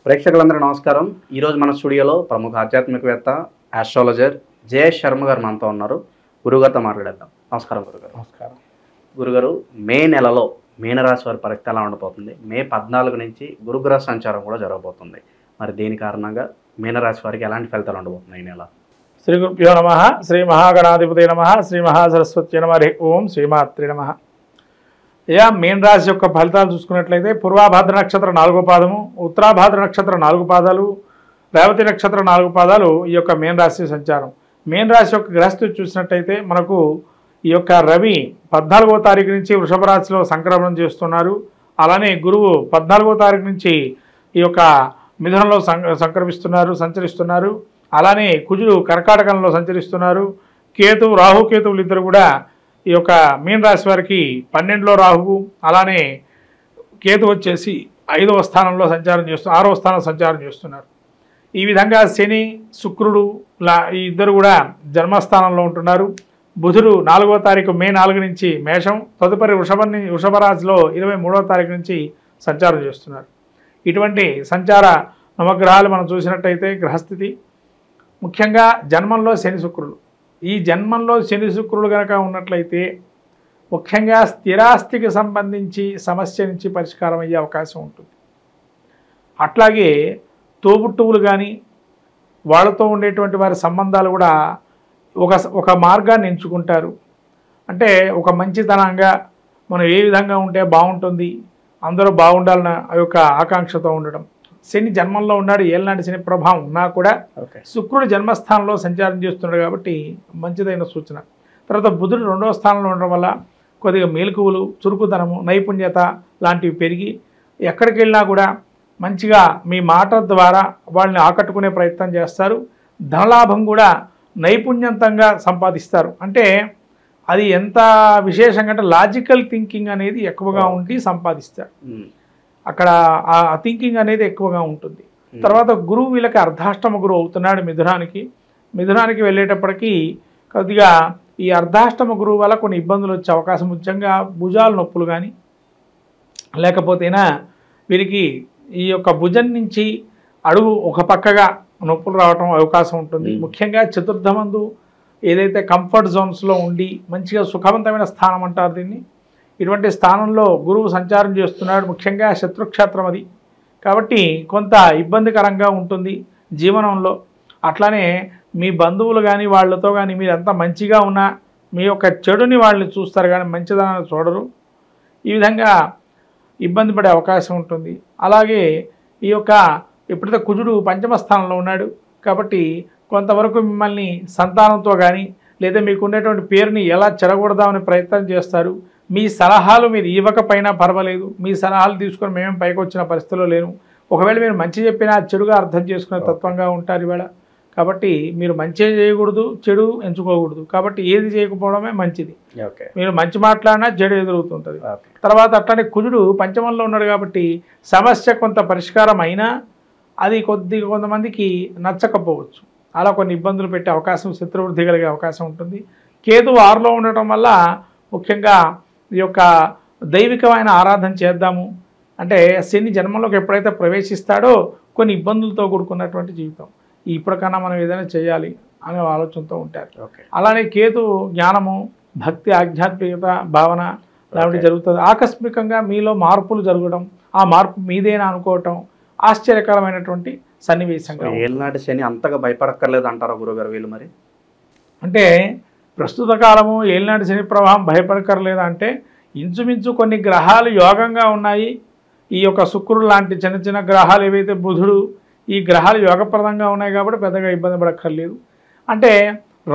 ప్రేక్షకులందరూ నమస్కారం. ఈరోజు మన స్టూడియోలో ప్రముఖ ఆధ్యాత్మికవేత్త ఆస్ట్రాలజర్ జయేష్ శర్మ గారు మనతో ఉన్నారు. గురుగారితో మాట్లాడేద్దాం. నమస్కారం గురుగారు. నమస్కారం గురుగారు, మే నెలలో మీనరాశి వారి పరిస్థితి ఎలా ఉండబోతుంది? మే 14 నుంచి గురుగ్రహ సంచారం కూడా జరగబోతుంది. మరి దీని కారణంగా మీనరాశి వారికి ఎలాంటి ఫలితాలు ఉండబోతున్నాయి ఈ నెల? శ్రీ గురుభ్యో నమ. శ్రీ మహాగణాధిపతి నమ. శ్రీ మహాసరస్వతి నమ. ఓం శ్రీమాత్రి నమ. మీన రాశి యొక్క ఫలితాలు చూసుకున్నట్లయితే పూర్వాభాద్ర నక్షత్రం 4వ పాదము, ఉత్తరాభాద్ర నక్షత్రం 4 పాదాలు, రేవతి నక్షత్రం 4 పాదాలు ఈ యొక్క మీన రాశి సంచారం. మీన రాశి యొక్క గ్రహస్థితి చూసినట్లయితే మనకు ఈ యొక్క రవి 14వ తారీఖు నుంచి వృషభ రాశిలో సంక్రమణం చేస్తున్నారు. అలానే గురువు 14వ తారీఖు నుంచి ఈ యొక్క మిథునంలో సంచరిస్తున్నారు. అలానే కుజుడు కర్కాటకంలో సంచరిస్తున్నారు. కేతువు రాహుకేతువులు ఇద్దరు కూడా ఈ యొక్క మీన రాశి వారికి 12లో రాహువు, అలానే కేతు వచ్చేసి 5వ స్థానంలో సంచారం 6వ స్థానంలో సంచారం చేస్తున్నారు. ఈ విధంగా శని శుక్రుడు ఈ ఇద్దరు కూడా జన్మస్థానంలో ఉంటున్నారు. బుధుడు 4వ తారీఖు మే 4 నుంచి మేషం, తదుపరి వృషభ రాశిలో 23వ తారీఖు నుంచి సంచారం చేస్తున్నారు. ఇటువంటి సంచార నవగ్రహాలు మనం చూసినట్టయితే గ్రహస్థితి ముఖ్యంగా జన్మంలో శని శుక్రులు, ఈ జన్మంలో శని శుక్రులు కనుక ఉన్నట్లయితే ముఖ్యంగా స్థిరాస్తికి సంబంధించి సమస్య నుంచి పరిష్కారం అయ్యే అవకాశం ఉంటుంది. అట్లాగే తోబుట్టువులు కానీ వాళ్ళతో ఉండేటువంటి వారి సంబంధాలు కూడా ఒక మార్గాన్ని ఎంచుకుంటారు. అంటే ఒక మంచితనంగా మనం ఏ విధంగా ఉంటే బాగుంటుంది, అందరూ బాగుండాలన్న ఆ యొక్క ఆకాంక్షతో ఉండడం. శని జన్మంలో ఉన్నాడు, ఏళ్ళనాటి శని ప్రభావం ఉన్నా కూడా శుక్రుడు జన్మస్థానంలో సంచారం చేస్తున్నాడు కాబట్టి మంచిదైన సూచన. తర్వాత బుధుడు 2వ స్థానంలో ఉండడం వల్ల కొద్దిగా మేలుకువలు, చురుకుదనము, నైపుణ్యత లాంటివి పెరిగి ఎక్కడికి వెళ్ళినా కూడా మంచిగా మీ మాట ద్వారా వాళ్ళని ఆకట్టుకునే ప్రయత్నం చేస్తారు. ధనలాభం కూడా నైపుణ్యంతంగా సంపాదిస్తారు. అంటే అది ఎంత విశేషంగా అంటే లాజికల్ థింకింగ్ అనేది ఎక్కువగా ఉండి సంపాదిస్తారు. అక్కడ ఆ థింకింగ్ అనేది ఎక్కువగా ఉంటుంది. తర్వాత గురువు వీళ్ళకి అర్ధాష్టమ గురువు అవుతున్నాడు మిథునానికి వెళ్ళేటప్పటికీ కొద్దిగా ఈ అర్ధాష్టమ గురువు వల్ల కొన్ని ఇబ్బందులు వచ్చే అవకాశం, ముఖ్యంగా భుజాల నొప్పులు కానీ లేకపోతేనా వీరికి ఈ యొక్క భుజం నుంచి అడుగు ఒక పక్కగా నొప్పులు రావటం అవకాశం ఉంటుంది. ముఖ్యంగా చతుర్థమందు ఏదైతే కంఫర్ట్ జోన్స్లో ఉండి మంచిగా సుఖవంతమైన స్థానం అంటారు దీన్ని, ఇటువంటి స్థానంలో గురువు సంచారం చేస్తున్నాడు. ముఖ్యంగా శత్రుక్షేత్రం అది కాబట్టి కొంత ఇబ్బందికరంగా ఉంటుంది జీవనంలో. అట్లానే మీ బంధువులు కానీ వాళ్ళతో కానీ మీరు ఎంత మంచిగా ఉన్నా మీ యొక్క చెడుని వాళ్ళని చూస్తారు కానీ మంచిదనాన్ని చూడరు. ఈ విధంగా ఇబ్బంది పడే అవకాశం ఉంటుంది. అలాగే ఈ యొక్క ఎప్పుడైతే కుజుడు 5వ స్థానంలో ఉన్నాడు కాబట్టి కొంతవరకు మిమ్మల్ని సంతానంతో కానీ లేదా మీకు ఉండేటువంటి పేరుని ఎలా చెడగొడదామని ప్రయత్నం చేస్తారు. మీ సలహాలు మీరు ఇవ్వకపోయినా పర్వాలేదు, మీ సలహాలు తీసుకొని మేమేం పైకి వచ్చిన పరిస్థితిలో లేను. ఒకవేళ మీరు మంచి చెప్పినా చెడుగా అర్థం చేసుకునే తత్వంగా ఉంటారు ఇవాళ. కాబట్టి మీరు మంచి చేయకూడదు, చెడు ఎంచుకోకూడదు. కాబట్టి ఏది చేయకపోవడమే మంచిది. మీరు మంచి మాట్లాడినా చెడు ఎదురవుతుంటుంది. తర్వాత అట్లానే కుజుడు 5మంలో ఉన్నాడు కాబట్టి సమస్య కొంత పరిష్కారం అయినా అది కొంతమందికి నచ్చకపోవచ్చు. అలా కొన్ని ఇబ్బందులు పెట్టే అవకాశం, శత్రువృద్ధి కలిగే అవకాశం ఉంటుంది. కేతువు 6లో ఉండటం వల్ల ముఖ్యంగా ఈ యొక్క దైవికమైన ఆరాధన చేద్దాము అంటే శని జన్మంలోకి ఎప్పుడైతే ప్రవేశిస్తాడో కొన్ని ఇబ్బందులతో కూడుకున్నటువంటి జీవితం, ఇప్పటికన్నా మనం ఏదైనా చేయాలి అనే ఆలోచనతో ఉంటారు. అలానే కేతు జ్ఞానము, భక్తి, ఆధ్యాత్మికత భావన లాంటివి జరుగుతుంది. ఆకస్మికంగా మీలో మార్పులు జరగడం, ఆ మార్పు మీదేనా అనుకోవటం ఆశ్చర్యకరమైనటువంటి సన్నివేశంగా. ఏళ్ళనాటి శని అంతగా భయపడక్కర్లేదు అంటారా గురుగారు వీళ్ళు? మరి అంటే ప్రస్తుత కాలము ఏళ్ళనాటి శని ప్రభావం భయపడక్కర్లేదా అంటే ఇంచుమించు కొన్ని గ్రహాలు యోగంగా ఉన్నాయి. ఈ యొక్క శుక్రుడు లాంటి చిన్న చిన్న గ్రహాలు ఏవైతే బుధుడు, ఈ గ్రహాలు యోగప్రదంగా ఉన్నాయి కాబట్టి పెద్దగా ఇబ్బంది పడక్కర్లేదు. అంటే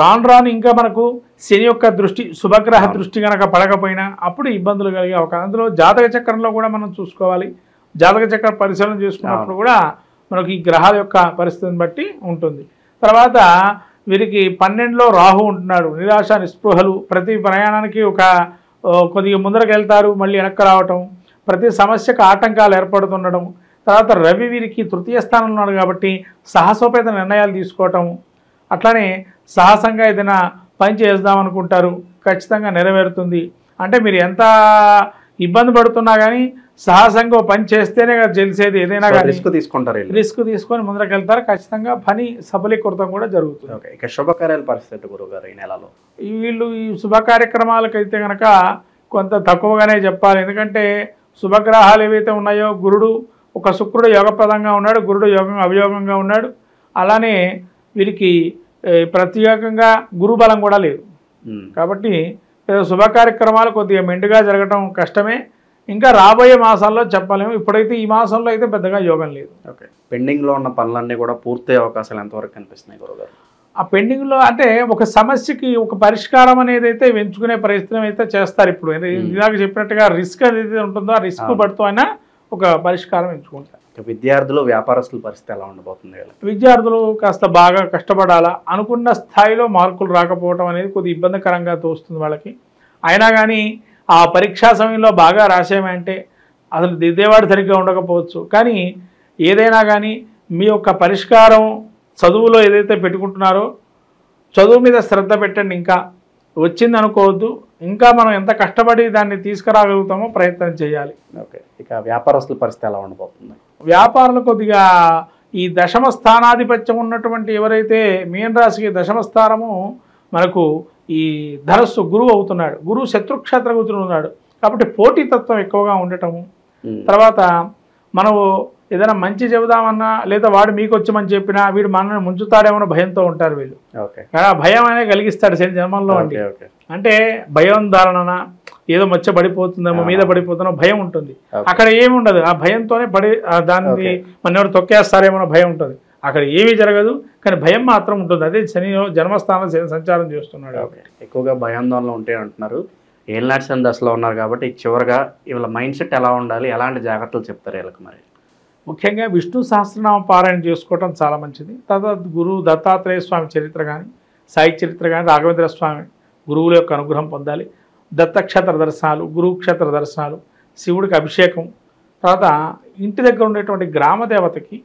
రాను ఇంకా మనకు శని యొక్క దృష్టి, శుభగ్రహ దృష్టి కనుక పడకపోయినా అప్పుడు ఇబ్బందులు కలిగే అవకాశం. అందులో జాతక చక్రంలో కూడా మనం చూసుకోవాలి. జాతక చక్ర పరిశీలన చేసుకున్నప్పుడు కూడా మనకు ఈ గ్రహాల యొక్క పరిస్థితిని బట్టి ఉంటుంది. తర్వాత వీరికి 12లో రాహు ఉంటున్నాడు. నిరాశ, నిస్పృహలు, ప్రతి ప్రయాణానికి కొద్దిగా ముందరకు వెళ్తారు, మళ్ళీ వెనక్కి రావటం, ప్రతి సమస్యకు ఆటంకాలు ఏర్పడుతుండడం. తర్వాత రవి వీరికి 3వ స్థానంలో ఉన్నాడు కాబట్టి సాహసోపేత నిర్ణయాలు తీసుకోవటం, అట్లానే సాహసంగా ఏదైనా పని చేద్దామనుకుంటారు, ఖచ్చితంగా నెరవేరుతుంది. అంటే మీరు ఎంత ఇబ్బంది పడుతున్నా కానీ సాహసంగా ఓ పని చేస్తేనే కదా తెలిసేది. ఏదైనా కానీ రిస్క్ తీసుకుంటారు వీళ్ళు. రిస్క్ తీసుకొని ముందరకు వెళ్తారు, ఖచ్చితంగా పని సఫలీకృతం కూడా జరుగుతుంది. ఓకే, ఇక శుభకార్యాల పరిస్థితి గురుగారు ఈ నెలలో. వీళ్ళు ఈ శుభ కార్యక్రమాలకైతే కనుక కొంత తక్కువగానే చెప్పాలి. ఎందుకంటే శుభగ్రహాలు ఏవైతే ఉన్నాయో, గురుడు ఒక శుక్రుడు యోగప్రదంగా ఉన్నాడు, గురుడు అవియోగంగా ఉన్నాడు. అలానే వీరికి ప్రత్యేకంగా గురుబలం కూడా లేదు. కాబట్టి శుభ కార్యక్రమాలు కొద్దిగా మెండుగా జరగడం కష్టమే. ఇంకా రాబోయే మాసాల్లో చెప్పలేము. ఇప్పుడైతే ఈ మాసంలో అయితే పెద్దగా యోగం లేదు. ఓకే, పెండింగ్లో ఉన్న పనులన్నీ కూడా పూర్తయ్యే అవకాశాలు ఎంతవరకు కనిపిస్తున్నాయి గురుగారు? ఆ పెండింగ్లో అంటే ఒక సమస్యకి ఒక పరిష్కారం అనేది అయితే ఎంచుకునే ప్రయత్నం అయితే చేస్తారు. ఇప్పుడు ఇలాగ చెప్పినట్టుగా రిస్క్ అనేది ఉంటుందో ఆ రిస్క్ పడుతూ అయినా ఒక పరిష్కారం ఎంచుకుంటారు. విద్యార్థులు వ్యాపారస్తుల పరిస్థితి ఎలా ఉండబోతుంది? విద్యార్థులు కాస్త బాగా కష్టపడాలా. అనుకున్న స్థాయిలో మార్కులు రాకపోవడం అనేది కొద్దిగా ఇబ్బందికరంగా తోస్తుంది వాళ్ళకి. అయినా కానీ ఆ పరీక్షా సమయంలో బాగా రాసేమంటే అసలు దిద్దేవాడు సరిగ్గా ఉండకపోవచ్చు. కానీ ఏదైనా కానీ మీ యొక్క పరిష్కారం చదువులో ఏదైతే పెట్టుకుంటున్నారో చదువు మీద శ్రద్ధ పెట్టండి. ఇంకా వచ్చింది అనుకోవద్దు. ఇంకా మనం ఎంత కష్టపడి దాన్ని తీసుకురాగలుగుతామో ప్రయత్నం చేయాలి. ఓకే, ఇక వ్యాపారస్తుల పరిస్థితి ఎలా ఉండబోతుంది? వ్యాపారులు కొద్దిగా ఈ దశమ స్థానాధిపత్యం ఉన్నటువంటి ఎవరైతే మీన రాశికి దశమ స్థానము మనకు ఈ ధనస్సు గురువు అవుతున్నాడు. గురువు శత్రుక్షేత్ర కూర్చున్నాడు. కాబట్టి పోటీతత్వం ఎక్కువగా ఉండటము. తర్వాత మనము ఏదైనా మంచి చెబుదామన్నా లేదా వాడు మీకు వచ్చి మంచి చెప్పినా వీడు మనల్ని ముంచుతాడేమో భయంతో ఉంటారు వీళ్ళు. కానీ ఆ భయం అనేది కలిగిస్తాడు శని జన్మంలో. అంటే భయం ధారణ ఏదో మచ్చ పడిపోతుందేమో, మీద పడిపోతుందో భయం ఉంటుంది. అక్కడ ఏమి ఉండదు. ఆ భయంతోనే దాన్ని మన ఎవరు తొక్కేస్తారేమో భయం ఉంటుంది. అక్కడ ఏమీ జరగదు, కానీ భయం మాత్రం ఉంటుంది. అదే శని జన్మస్థానం సంచారం చేస్తున్నాడు. ఎక్కువగా భయాందోళనలో ఉంటే అంటున్నారు. ఏలినాటి శని దశలో ఉన్నారు కాబట్టి చివరిగా వీళ్ళ మైండ్ సెట్ ఎలా ఉండాలి, ఎలాంటి జాగ్రత్తలు చెప్తారు వీళ్ళకి? మరి ముఖ్యంగా విష్ణు సహస్రనామ పారాయణ చేసుకోవటం చాలా మంచిది. తర్వాత గురువు దత్తాత్రేయ స్వామి చరిత్ర కానీ, సాయి చరిత్ర కానీ, రాఘవేంద్ర స్వామి గురువుల యొక్క అనుగ్రహం పొందాలి. దత్తక్షేత్ర దర్శనాలు, గురువు క్షేత్ర దర్శనాలు, శివుడికి అభిషేకం, తర్వాత ఇంటి దగ్గర ఉండేటువంటి గ్రామదేవతకి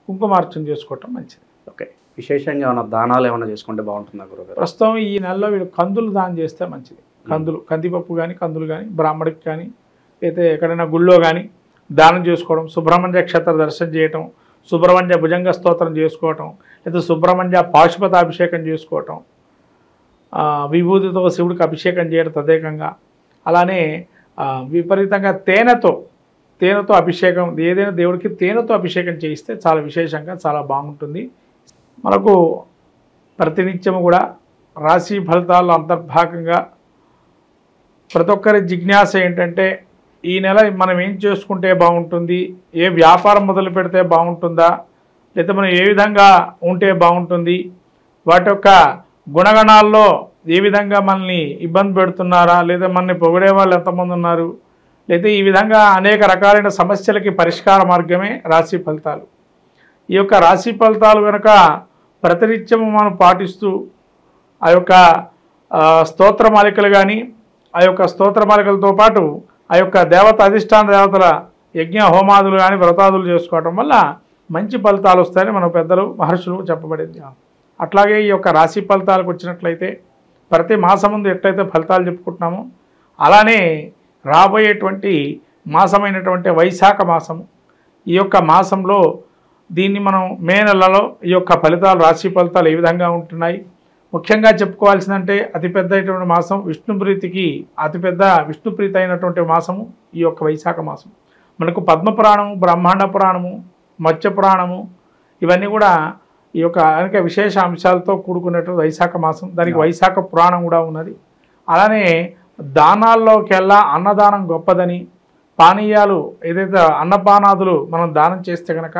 కుంకుమార్చన చేసుకోవటం మంచిది. ఓకే, విశేషంగా ఏమైనా దానాలు ఏమైనా చేసుకుంటే బాగుంటుందా గురుగారు? ప్రస్తుతం ఈ నెలలో వీళ్ళు కందులు దానం చేస్తే మంచిది. కందులు, కందిపప్పు కానీ, కందులు కానీ, బ్రాహ్మడికి కానీ, అయితే ఎక్కడైనా గుళ్ళో కానీ దానం చేసుకోవడం, సుబ్రహ్మణ్య క్షేత్ర దర్శనం చేయటం, సుబ్రహ్మణ్య భుజంగ స్తోత్రం చేసుకోవటం, లేదా సుబ్రహ్మణ్య పాశుపతాభిషేకం చేసుకోవటం, విభూతితో శివుడికి అభిషేకం చేయడం తదేకంగా. అలానే విపరీతంగా తేనెతో అభిషేకం, ఏదైనా దేవుడికి తేనెతో అభిషేకం చేయిస్తే చాలా విశేషంగా చాలా బాగుంటుంది. మనకు ప్రతినిత్యము కూడా రాశి ఫలితాల్లో అంతర్భాగంగా ప్రతి ఒక్కరి జిజ్ఞాస ఏంటంటే ఈ నెల మనం ఏం చేసుకుంటే బాగుంటుంది, ఏ వ్యాపారం మొదలు పెడితే బాగుంటుందా, లేదా మనం ఏ విధంగా ఉంటే బాగుంటుంది, వాటి యొక్క గుణగణాల్లో ఏ విధంగా మనల్ని ఇబ్బంది పెడుతున్నారా, లేదా మనల్ని పొగిడే వాళ్ళు ఎంతమంది ఉన్నారు, లేదా ఈ విధంగా అనేక రకాలైన సమస్యలకి పరిష్కార మార్గమే రాశి ఫలితాలు. ఈ యొక్క రాశి ఫలితాలు కనుక ప్రతినిత్యము మనం పాటిస్తూ ఆ యొక్క స్తోత్రమాలికలు కానీ, ఆ యొక్క స్తోత్రమాలికలతో పాటు ఆ యొక్క దేవత అధిష్టాన దేవతల యజ్ఞ హోమాదులు కానీ వ్రతాదులు చేసుకోవటం వల్ల మంచి ఫలితాలు వస్తాయని మన పెద్దలు మహర్షులు చెప్పబడింది. అట్లాగే ఈ యొక్క రాశి ఫలితాలకు వచ్చినట్లయితే ప్రతి మాసం ముందు ఎట్లయితే ఫలితాలు చెప్పుకుంటున్నామో అలానే రాబోయేటువంటి మాసమైనటువంటి వైశాఖ మాసము, ఈ యొక్క మాసంలో దీన్ని మనం మే నెలలో ఈ యొక్క ఫలితాలు, రాశి ఫలితాలు ఏ విధంగా ఉంటున్నాయి, ముఖ్యంగా చెప్పుకోవాల్సిందంటే అతిపెద్దటువంటి మాసం విష్ణుప్రీతికి అతిపెద్ద విష్ణుప్రీతి అయినటువంటి మాసము ఈ యొక్క వైశాఖ మాసం. మనకు పద్మపురాణము, బ్రహ్మాండ పురాణము, మత్స్య పురాణము ఇవన్నీ కూడా ఈ యొక్క అనేక విశేష అంశాలతో కూడుకున్నటువంటి వైశాఖ మాసం. దానికి వైశాఖ పురాణం కూడా ఉన్నది. అలానే దానాల్లోకెల్లా అన్నదానం గొప్పదని, పానీయాలు ఏదైతే అన్నపానాదులు మనం దానం చేస్తే కనుక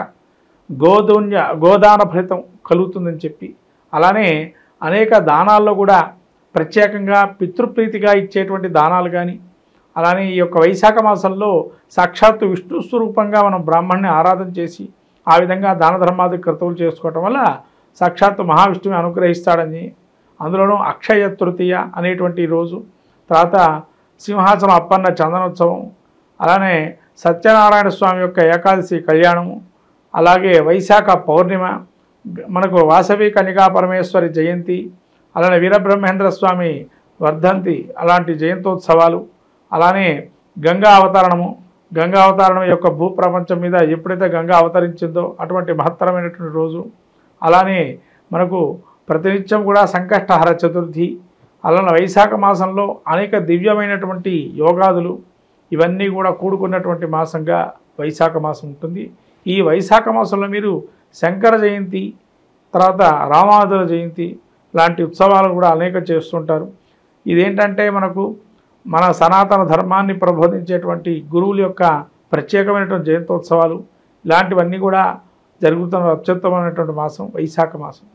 గోదాన ఫలితం కలుగుతుందని చెప్పి, అలానే అనేక దానాల్లో కూడా ప్రత్యేకంగా పితృప్రీతిగా ఇచ్చేటువంటి దానాలు కానీ, అలానే ఈ యొక్క వైశాఖ మాసంలో సాక్షాత్తు విష్ణు స్వరూపంగా మనం బ్రాహ్మణ్ణి ఆరాధన చేసి ఆ విధంగా దాన ధర్మాది క్రతువులు చేసుకోవటం వల్ల సాక్షాత్తు మహావిష్ణువు అనుగ్రహిస్తాడని, అందులోనూ అక్షయ తృతీయ అనేటువంటి రోజు, తర్వాత సింహాసనం అప్పన్న చందనోత్సవం, అలానే సత్యనారాయణ స్వామి యొక్క ఏకాదశి కళ్యాణము, అలాగే వైశాఖ పౌర్ణిమ, మనకు వాసవి కన్యకా పరమేశ్వరి జయంతి, అలానే వీరబ్రహ్మేంద్ర స్వామి వర్ధంతి, అలాంటి జయంతోత్సవాలు, అలానే గంగా అవతరణము, గంగా అవతారణం యొక్క భూప్రపంచం మీద ఎప్పుడైతే గంగా అవతరించిందో అటువంటి మహత్తరమైనటువంటి రోజు. అలానే మనకు ప్రతినిత్యం కూడా సంకష్టహర చతుర్థి, అలానే వైశాఖ మాసంలో అనేక దివ్యమైనటువంటి యోగాదులు ఇవన్నీ కూడా కూడుకున్నటువంటి మాసంగా వైశాఖ మాసం ఉంటుంది. ఈ వైశాఖ మాసంలో మీరు శంకర జయంతి, తర్వాత రామానుజుల జయంతి లాంటి ఉత్సవాలు కూడా అనేక చేస్తుంటారు. ఇదేంటంటే మనకు మన సనాతన ధర్మాన్ని ప్రబోధించేటువంటి గురువుల యొక్క ప్రత్యేకమైనటువంటి జయంతోత్సవాలు ఇలాంటివన్నీ కూడా జరుగుతున్న అత్యుత్తమైనటువంటి మాసం వైశాఖ మాసం.